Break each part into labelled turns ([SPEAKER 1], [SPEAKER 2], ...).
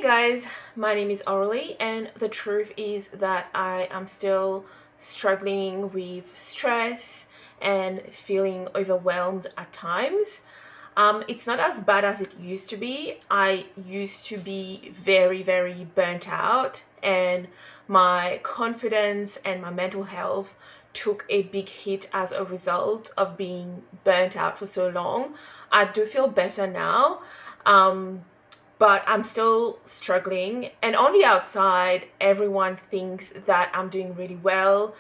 [SPEAKER 1] Guys, my name is Orly, and the truth is that I am still struggling with stress and feeling overwhelmed at times. It's not as bad as it used to be. I used to be very, very burnt out, and my confidence and my mental health took a big hit as a result of being burnt out for so long. I do feel better now. But I'm still struggling. And on the outside, everyone thinks that I'm doing really well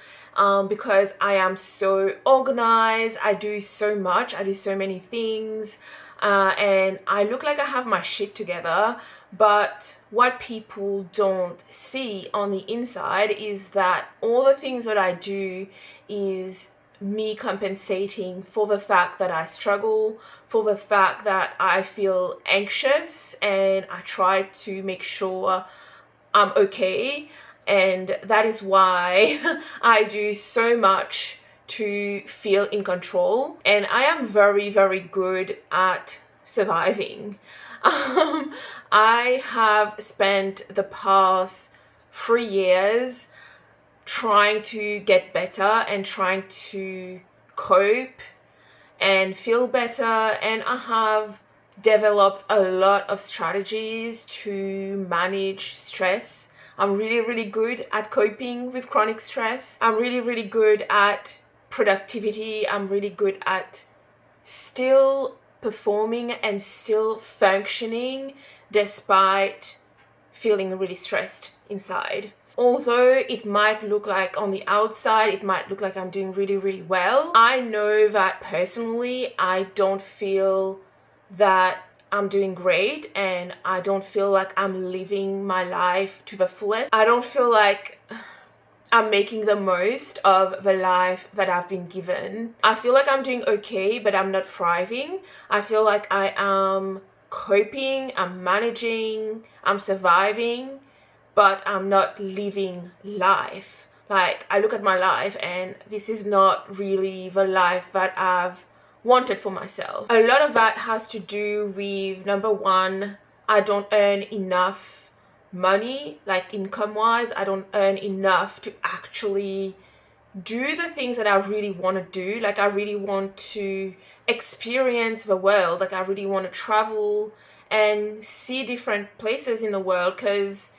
[SPEAKER 1] because I am so organized. I do so much, I do so many things, and I look like I have my shit together. But what people don't see on the inside is that all the things that I do is me compensating for the fact that I struggle, for the fact that I feel anxious, and I try to make sure I'm okay. And that is why I do so much to feel in control. And I am very, very good at surviving. I have spent the past 3 years trying to get better and trying to cope and feel better, and I have developed a lot of strategies to manage stress. I'm really, really good at coping with chronic stress. I'm really, really good at productivity. I'm really good at still performing and still functioning despite feeling really stressed inside. Although it might look like on the outside, it might look like I'm doing really, really well, I know that personally I don't feel that I'm doing great, and I don't feel like I'm living my life to the fullest. I don't feel like I'm making the most of the life that I've been given. I feel like I'm doing okay, but I'm not thriving. I feel like I am coping, I'm managing, I'm surviving, but I'm not living life. Like, I look at my life and this is not really the life that I've wanted for myself. A lot of that has to do with, number one, I don't earn enough money, like income wise. I don't earn enough to actually do the things that I really want to do. Like, I really want to experience the world. Like, I really want to travel and see different places in the world, because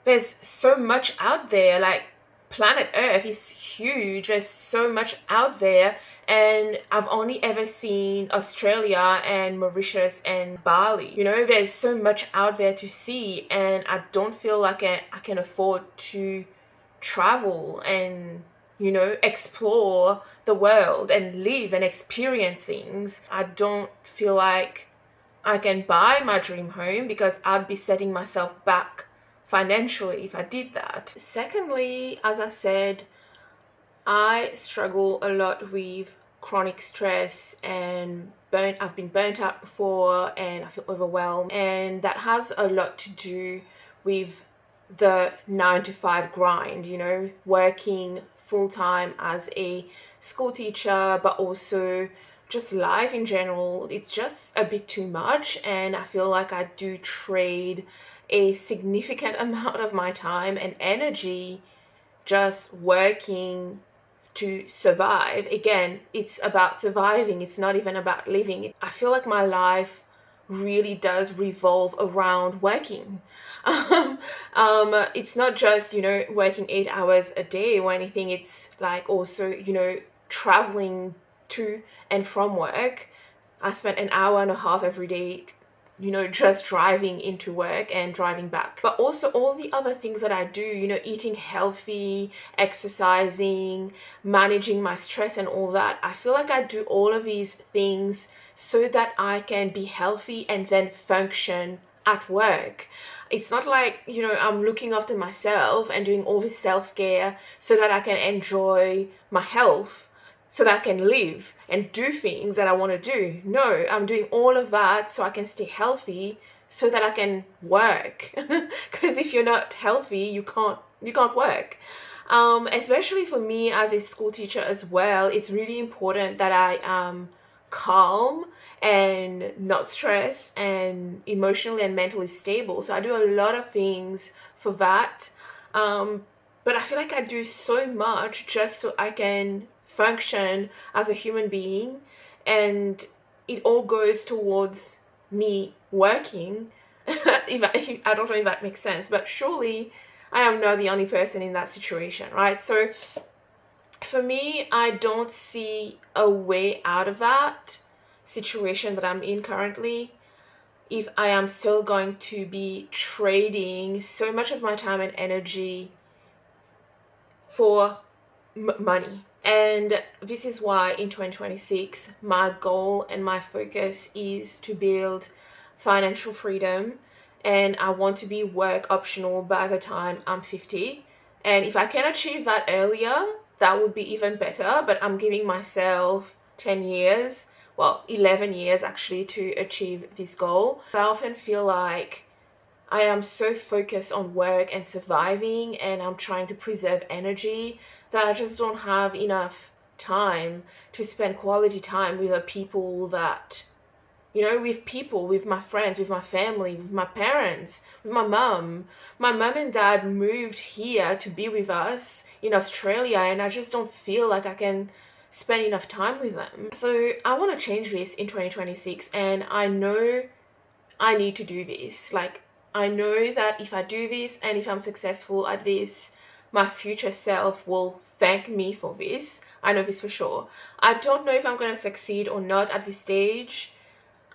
[SPEAKER 1] there's so much out there. Like, planet Earth is huge. There's so much out there, and I've only ever seen Australia and Mauritius and Bali. There's so much out there to see, and I don't feel like I can afford to travel and explore the world and live and experience things. I don't feel like I can buy my dream home, because I'd be setting myself back financially if I did that. Secondly, as I said, I struggle a lot with chronic stress, and I've been burnt out before, and I feel overwhelmed, and that has a lot to do with the 9 to 5 grind, working full-time as a school teacher, but also just life in general. It's just a bit too much, and I feel like I do trade a significant amount of my time and energy just working to survive. Again, it's about surviving. It's not even about living. I feel like my life really does revolve around working. It's not just, working 8 hours a day or anything. It's like also, traveling to and from work. I spent an hour and a half every day just driving into work and driving back. But also all the other things that I do, eating healthy, exercising, managing my stress and all that. I feel like I do all of these things so that I can be healthy and then function at work. It's not like, I'm looking after myself and doing all this self-care so that I can enjoy my health, so that I can live and do things that I want to do. No, I'm doing all of that so I can stay healthy, so that I can work. Because if you're not healthy, you can't work. Especially for me as a school teacher as well, it's really important that I am calm and not stressed and emotionally and mentally stable. So I do a lot of things for that. But I feel like I do so much just so I can function as a human being, and it all goes towards me working. I don't know if that makes sense, but surely I am not the only person in that situation, right? So for me, I don't see a way out of that situation that I'm in currently if I am still going to be trading so much of my time and energy for money. And this is why in 2026, my goal and my focus is to build financial freedom. And I want to be work optional by the time I'm 50. And if I can achieve that earlier, that would be even better. But I'm giving myself 10 years, well, 11 years actually, to achieve this goal. I often feel like I am so focused on work and surviving, and I'm trying to preserve energy, that I just don't have enough time to spend quality time with the people that, with people, with my friends, with my family, with my parents, with my mum. My mum and dad moved here to be with us in Australia, and I just don't feel like I can spend enough time with them. So I want to change this in 2026, and I know I need to do this. Like, I know that if I do this and if I'm successful at this, my future self will thank me for this. I know this for sure. I don't know if I'm going to succeed or not at this stage.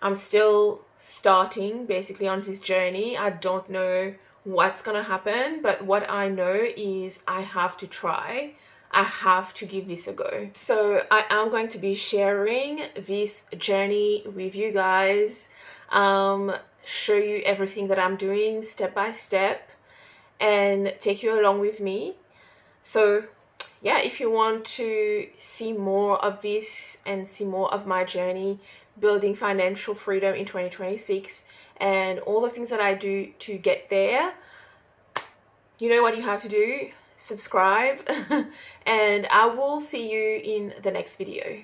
[SPEAKER 1] I'm still starting basically on this journey. I don't know what's going to happen, but what I know is I have to try. I have to give this a go. So I am going to be sharing this journey with you guys. Show you everything that I'm doing step by step and take you along with me. So yeah, if you want to see more of this and see more of my journey building financial freedom in 2026 and all the things that I do to get there, you know what you have to do. Subscribe and I will see you in the next video.